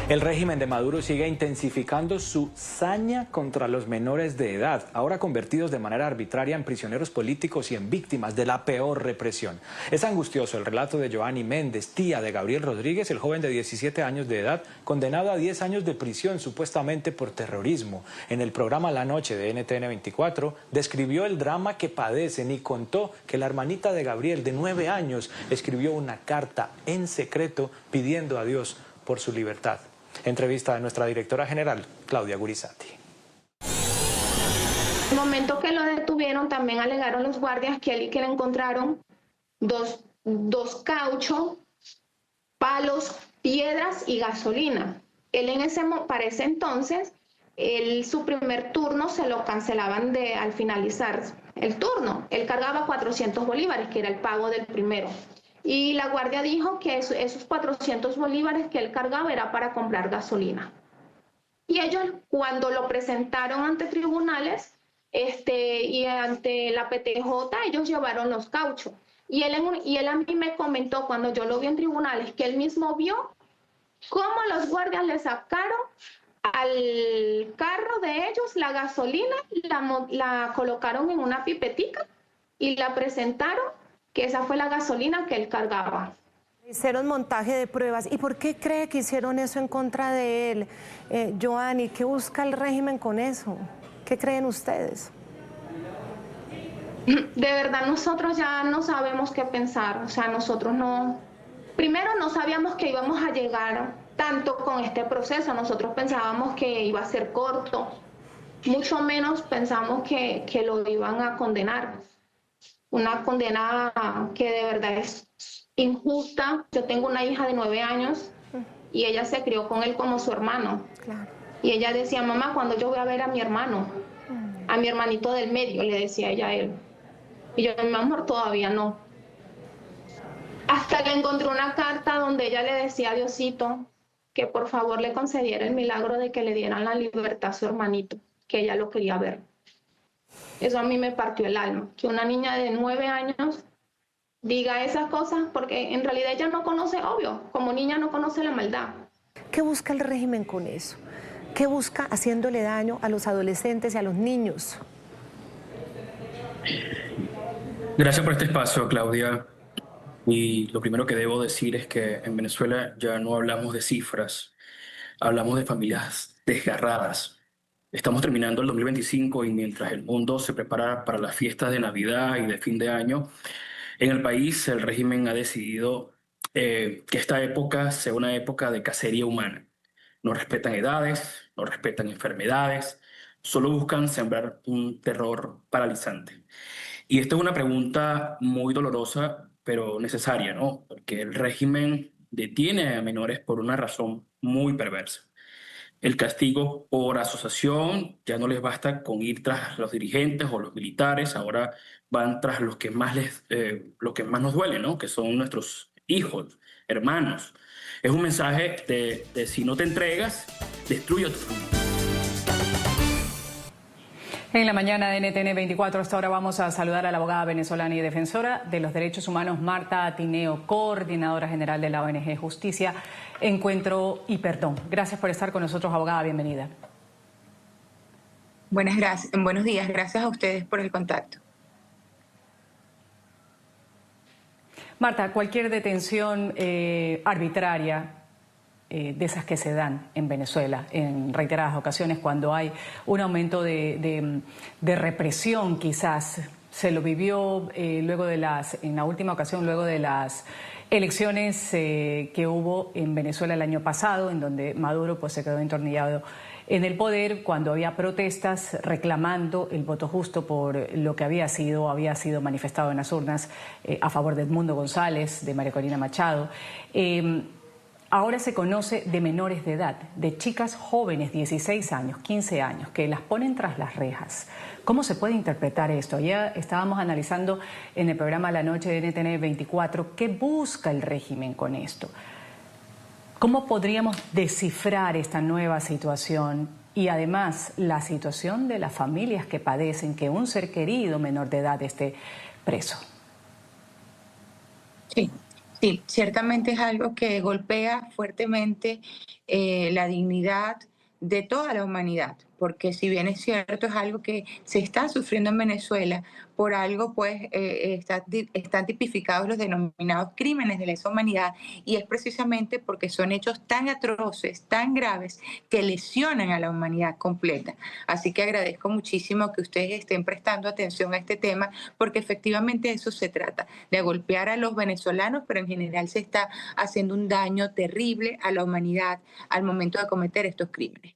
El régimen de Maduro sigue intensificando su saña contra los menores de edad, ahora convertidos de manera arbitraria en prisioneros políticos y en víctimas de la peor represión. Es angustioso el relato de Joanny Méndez, tía de Gabriel Rodríguez, el joven de 17 años de edad, condenado a 10 años de prisión supuestamente por terrorismo. En el programa La Noche de NTN 24 describió el drama que padecen y contó que la hermanita de Gabriel, de 9 años, escribió una carta en secreto pidiendo a Dios por su libertad. Entrevista de nuestra directora general, Claudia Gurizati. En el momento que lo detuvieron, también alegaron los guardias que le encontraron dos cauchos, palos, piedras y gasolina. Él para ese entonces, su primer turno se lo cancelaban al finalizar el turno. Él cargaba 400 bolívares, que era el pago del primero. Y la guardia dijo que esos 400 bolívares que él cargaba era para comprar gasolina. Y ellos, cuando lo presentaron ante tribunales y ante la PTJ, ellos llevaron los cauchos. Y él a mí me comentó, cuando yo lo vi en tribunales, que él mismo vio cómo los guardias le sacaron al carro de ellos la gasolina, la colocaron en una pipetica y la presentaron, que esa fue la gasolina que él cargaba. Hicieron montaje de pruebas. ¿Y por qué cree que hicieron eso en contra de él? Joanny, ¿qué busca el régimen con eso? ¿Qué creen ustedes? De verdad, nosotros ya no sabemos qué pensar. O sea, nosotros primero no sabíamos que íbamos a llegar tanto con este proceso. Nosotros pensábamos que iba a ser corto. Mucho menos pensamos que lo iban a condenar. Una condena que de verdad es injusta. Yo tengo una hija de 9 años y ella se crió con él como su hermano. Claro. Y ella decía, mamá, cuando yo voy a ver a mi hermano, a mi hermanito del medio, le decía ella a él. Y yo, mi amor, todavía no. Hasta le encontré una carta donde ella le decía a Diosito que por favor le concediera el milagro de que le dieran la libertad a su hermanito, que ella lo quería ver. Eso a mí me partió el alma, que una niña de 9 años diga esas cosas, porque en realidad ella no conoce, obvio, como niña no conoce la maldad. ¿Qué busca el régimen con eso? ¿Qué busca haciéndole daño a los adolescentes y a los niños? Gracias por este espacio, Claudia. Y lo primero que debo decir es que en Venezuela ya no hablamos de cifras, hablamos de familias desgarradas. Estamos terminando el 2025 y mientras el mundo se prepara para las fiestas de Navidad y de fin de año, en el país el régimen ha decidido que esta época sea una época de cacería humana. No respetan edades, no respetan enfermedades, solo buscan sembrar un terror paralizante. Y esta es una pregunta muy dolorosa, pero necesaria, ¿no? Porque el régimen detiene a menores por una razón muy perversa. El castigo por asociación ya no les basta con ir tras los dirigentes o los militares, ahora van tras los que más lo que más nos duele, ¿no? Que son nuestros hijos, hermanos. Es un mensaje de si no te entregas, destruye a tu familia. En la mañana de NTN 24, hasta ahora vamos a saludar a la abogada venezolana y defensora de los derechos humanos, Marta Atineo, coordinadora general de la ONG Justicia, Encuentro y Perdón. Gracias por estar con nosotros, abogada, bienvenida. Buenos días, gracias a ustedes por el contacto. Marta, cualquier detención arbitraria, de esas que se dan en Venezuela en reiteradas ocasiones cuando hay un aumento de represión, quizás se lo vivió en la última ocasión, luego de las elecciones que hubo en Venezuela el año pasado, en donde Maduro pues se quedó entornillado en el poder, cuando había protestas reclamando el voto justo por lo que había sido manifestado en las urnas a favor de Edmundo González, de María Corina Machado. Ahora se conoce de menores de edad, de chicas jóvenes, 16 años, 15 años, que las ponen tras las rejas. ¿Cómo se puede interpretar esto? Ya estábamos analizando en el programa La Noche de NTN 24 qué busca el régimen con esto. ¿Cómo podríamos descifrar esta nueva situación y además la situación de las familias que padecen que un ser querido menor de edad esté preso? Sí, Sí, ciertamente es algo que golpea fuertemente la dignidad de toda la humanidad, porque si bien es cierto, es algo que se está sufriendo en Venezuela, por algo pues están tipificados los denominados crímenes de lesa humanidad, y es precisamente porque son hechos tan atroces, tan graves, que lesionan a la humanidad completa. Así que agradezco muchísimo que ustedes estén prestando atención a este tema, porque efectivamente de eso se trata, de golpear a los venezolanos, pero en general se está haciendo un daño terrible a la humanidad al momento de cometer estos crímenes.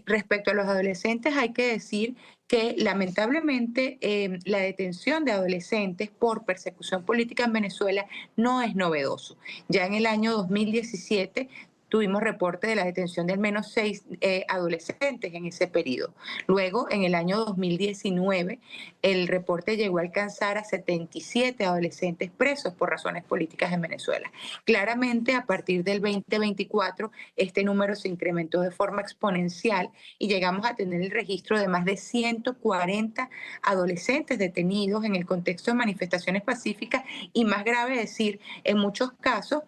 Respecto a los adolescentes, hay que decir que lamentablemente la detención de adolescentes por persecución política en Venezuela no es novedoso. Ya en el año 2017 tuvimos reporte de la detención de al menos 6 adolescentes en ese periodo. Luego, en el año 2019, el reporte llegó a alcanzar a 77 adolescentes presos por razones políticas en Venezuela. Claramente, a partir del 2024, este número se incrementó de forma exponencial y llegamos a tener el registro de más de 140 adolescentes detenidos en el contexto de manifestaciones pacíficas y, más grave decir, en muchos casos,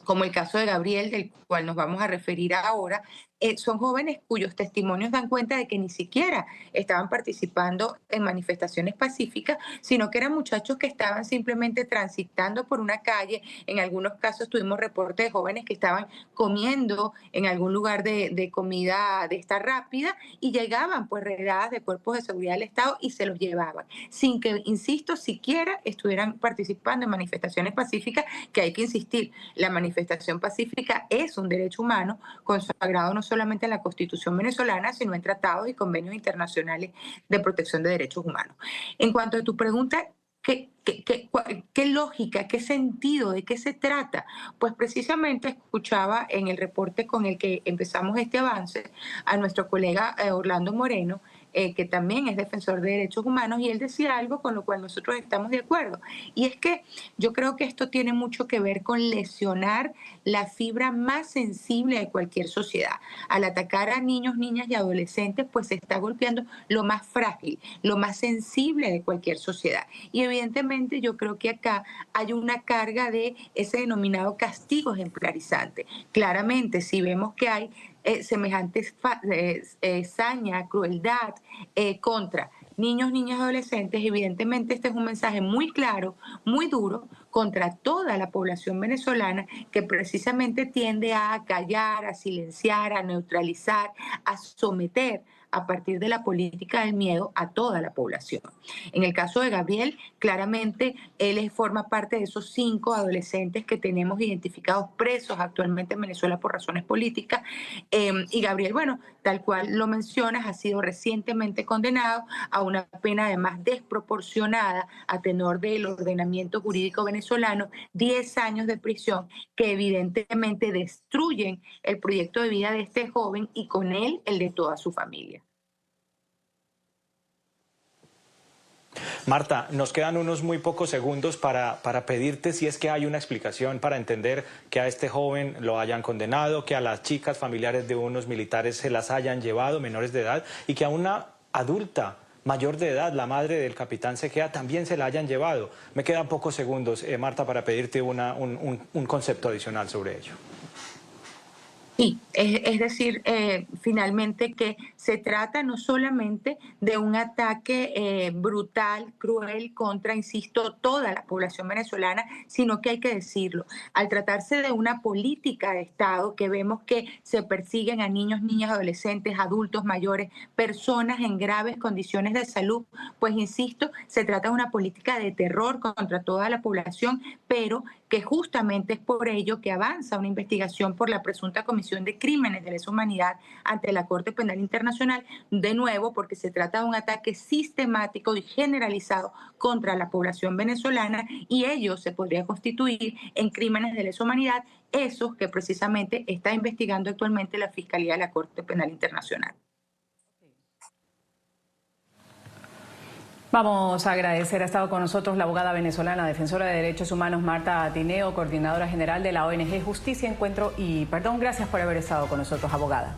como el caso de Gabriel, del cual nos vamos a referir ahora, son jóvenes cuyos testimonios dan cuenta de que ni siquiera estaban participando en manifestaciones pacíficas, sino que eran muchachos que estaban simplemente transitando por una calle. En algunos casos tuvimos reportes de jóvenes que estaban comiendo en algún lugar de comida de esta rápida y llegaban pues redadas de cuerpos de seguridad del Estado y se los llevaban, sin que, insisto, siquiera estuvieran participando en manifestaciones pacíficas, que hay que insistir, la manifestación pacífica es un derecho humano consagrado no solamente en la Constitución venezolana, sino en tratados y convenios internacionales de protección de derechos humanos. En cuanto a tu pregunta, ¿qué lógica, qué sentido, de qué se trata? Pues precisamente escuchaba en el reporte con el que empezamos este avance a nuestro colega Orlando Moreno, que también es defensor de derechos humanos, y él decía algo con lo cual nosotros estamos de acuerdo. Y es que yo creo que esto tiene mucho que ver con lesionar la fibra más sensible de cualquier sociedad. Al atacar a niños, niñas y adolescentes, pues se está golpeando lo más frágil, lo más sensible de cualquier sociedad. Y evidentemente yo creo que acá hay una carga de ese denominado castigo ejemplarizante. Claramente, si vemos que hay semejantes saña, crueldad contra niños, niñas, adolescentes, evidentemente este es un mensaje muy claro, muy duro contra toda la población venezolana, que precisamente tiende a callar, a silenciar, a neutralizar, a someter a partir de la política del miedo a toda la población. En el caso de Gabriel, claramente él forma parte de esos 5 adolescentes que tenemos identificados presos actualmente en Venezuela por razones políticas. Y Gabriel, bueno, tal cual lo mencionas, ha sido recientemente condenado a una pena además desproporcionada a tenor del ordenamiento jurídico venezolano, 10 años de prisión, que evidentemente destruyen el proyecto de vida de este joven y con él el de toda su familia. Marta, nos quedan unos muy pocos segundos para pedirte si es que hay una explicación para entender que a este joven lo hayan condenado, que a las chicas familiares de unos militares se las hayan llevado, menores de edad, y que a una adulta mayor de edad, la madre del capitán Sequea, también se la hayan llevado. Me quedan pocos segundos, Marta, para pedirte un concepto adicional sobre ello. Sí, es decir, finalmente que se trata no solamente de un ataque brutal, cruel contra, insisto, toda la población venezolana, sino que hay que decirlo, al tratarse de una política de Estado que vemos que se persiguen a niños, niñas, adolescentes, adultos mayores, personas en graves condiciones de salud, pues insisto, se trata de una política de terror contra toda la población, pero que justamente es por ello que avanza una investigación por la presunta comisión de crímenes de lesa humanidad ante la Corte Penal Internacional, de nuevo porque se trata de un ataque sistemático y generalizado contra la población venezolana, y ello se podría constituir en crímenes de lesa humanidad, esos que precisamente está investigando actualmente la Fiscalía de la Corte Penal Internacional. Vamos a agradecer, ha estado con nosotros la abogada venezolana, defensora de derechos humanos, Marta Tineo, coordinadora general de la ONG Justicia, Encuentro y Perdón. Gracias por haber estado con nosotros, abogada.